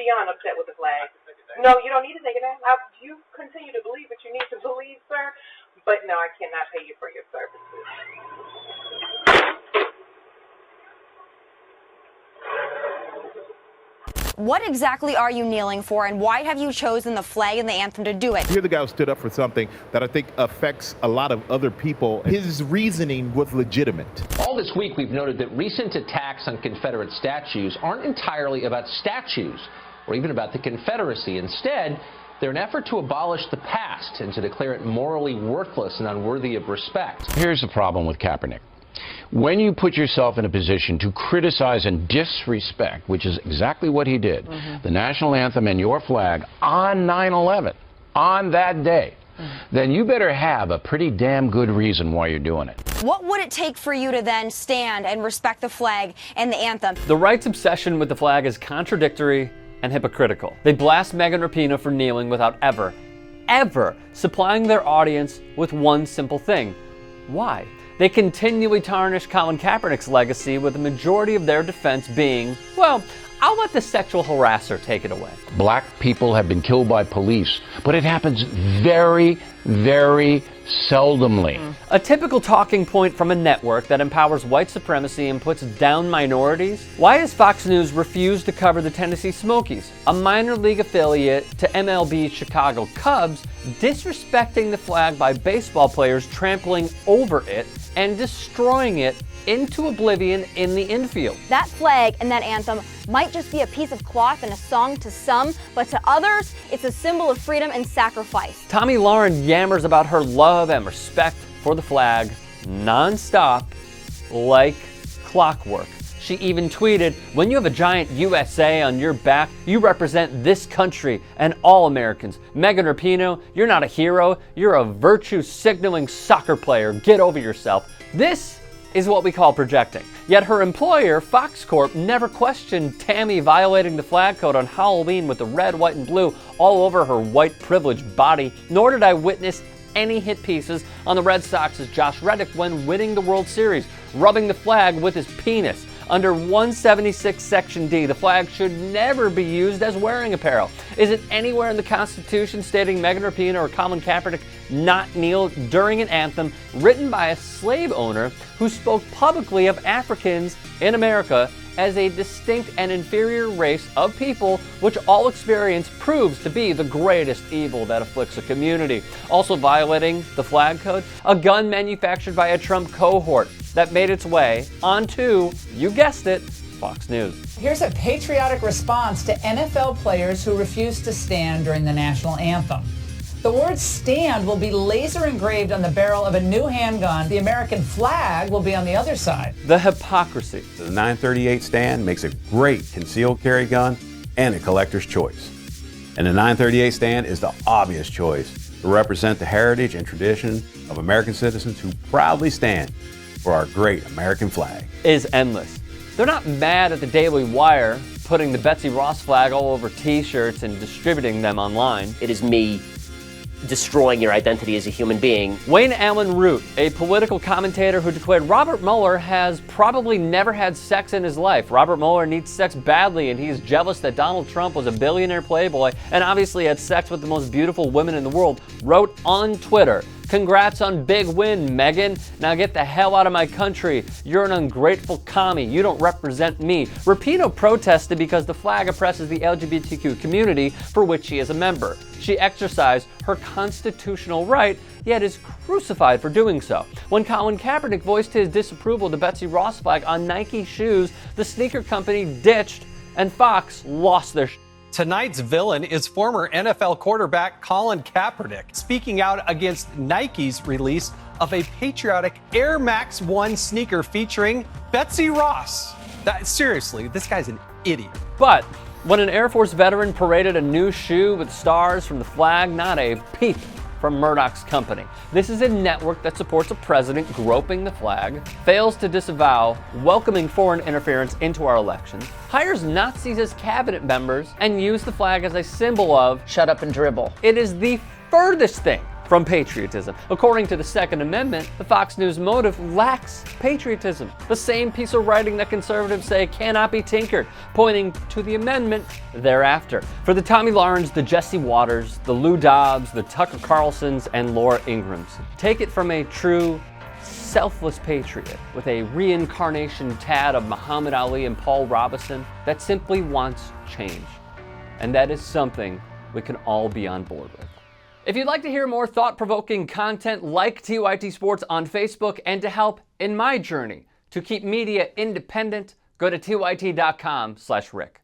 beyond upset with the flag. No, you don't need to take it down. You continue to believe what you need to believe, sir. But no, I cannot pay you for your services. What exactly are you kneeling for, and why have you chosen the flag and the anthem to do it? Here the guy who stood up for something that I think affects a lot of other people. His reasoning was legitimate. All this week, we've noted that recent attacks on Confederate statues aren't entirely about statues or even about the Confederacy. Instead, they're an effort to abolish the past and to declare it morally worthless and unworthy of respect. Here's the problem with Kaepernick. When you put yourself in a position to criticize and disrespect, which is exactly what he did, the national anthem and your flag on 9/11, on that day, then you better have a pretty damn good reason why you're doing it. What would it take for you to then stand and respect the flag and the anthem? The right's obsession with the flag is contradictory and hypocritical. They blast Megan Rapinoe for kneeling without ever supplying their audience with one simple thing. Why? They continually tarnish Colin Kaepernick's legacy, with the majority of their defense being, well, I'll let the sexual harasser take it away. Black people have been killed by police, but it happens very, very seldomly. A typical talking point from a network that empowers white supremacy and puts down minorities. Why does Fox News refuse to cover the Tennessee Smokies, a minor league affiliate to MLB's Chicago Cubs, disrespecting the flag by baseball players trampling over it and destroying it into oblivion in the infield? That flag and that anthem might just be a piece of cloth and a song to some, but to others, it's a symbol of freedom and sacrifice. Tomi Lahren yammers about her love and respect for the flag non-stop, like clockwork. She even tweeted, "When you have a giant USA on your back, you represent this country and all Americans. Megan Rapinoe, you're not a hero, you're a virtue-signaling soccer player. Get over yourself." This is what we call projecting. Yet her employer, Fox Corp, never questioned Tammy violating the flag code on Halloween with the red, white, and blue all over her white privileged body, nor did I witness any hit pieces on the Red Sox's Josh Reddick when winning the World Series, rubbing the flag with his penis. Under 176 Section D, the flag should never be used as wearing apparel. Is it anywhere in the Constitution stating Megan Rapinoe or Colin Kaepernick not kneel during an anthem written by a slave owner who spoke publicly of Africans in America as a distinct and inferior race of people, which all experience proves to be the greatest evil that afflicts a community? Also violating the flag code, a gun manufactured by a Trump cohort that made its way onto, you guessed it, Fox News. Here's a patriotic response to NFL players who refuse to stand during the national anthem. The word "stand" will be laser engraved on the barrel of a new handgun. The American flag will be on the other side. The hypocrisy. The 938 stand makes a great concealed carry gun and a collector's choice. And the 938 stand is the obvious choice to represent the heritage and tradition of American citizens who proudly stand for our great American flag. Is endless. They're not mad at the Daily Wire putting the Betsy Ross flag all over t-shirts and distributing them online. It is me destroying your identity as a human being. Wayne Allen Root, a political commentator who declared Robert Mueller has probably never had sex in his life. Robert Mueller needs sex badly, and he's jealous that Donald Trump was a billionaire playboy and obviously had sex with the most beautiful women in the world, wrote on Twitter, "Congrats on big win, Megan. Now get the hell out of my country. You're an ungrateful commie. You don't represent me." Rapinoe protested because the flag oppresses the LGBTQ community for which she is a member. She exercised her constitutional right, yet is crucified for doing so. When Colin Kaepernick voiced his disapproval of the Betsy Ross flag on Nike shoes, the sneaker company ditched and Fox lost their Tonight's villain is former NFL quarterback Colin Kaepernick, speaking out against Nike's release of a patriotic Air Max 1 sneaker featuring Betsy Ross. Seriously, this guy's an idiot. But when an Air Force veteran paraded a new shoe with stars from the flag, not a peep from Murdoch's company. This is a network that supports a president groping the flag, fails to disavow welcoming foreign interference into our elections, hires Nazis as cabinet members, and uses the flag as a symbol of shut up and dribble. It is the furthest thing from patriotism. According to the Second Amendment, the Fox News motive lacks patriotism, the same piece of writing that conservatives say cannot be tinkered, pointing to the amendment thereafter. For the Tomi Lahrens, the Jesse Waters, the Lou Dobbs, the Tucker Carlsons, and Laura Ingrams, take it from a true selfless patriot with a reincarnation tad of Muhammad Ali and Paul Robeson that simply wants change. And that is something we can all be on board with. If you'd like to hear more thought-provoking content like TYT Sports on Facebook and to help in my journey to keep media independent, go to tyt.com/Rick.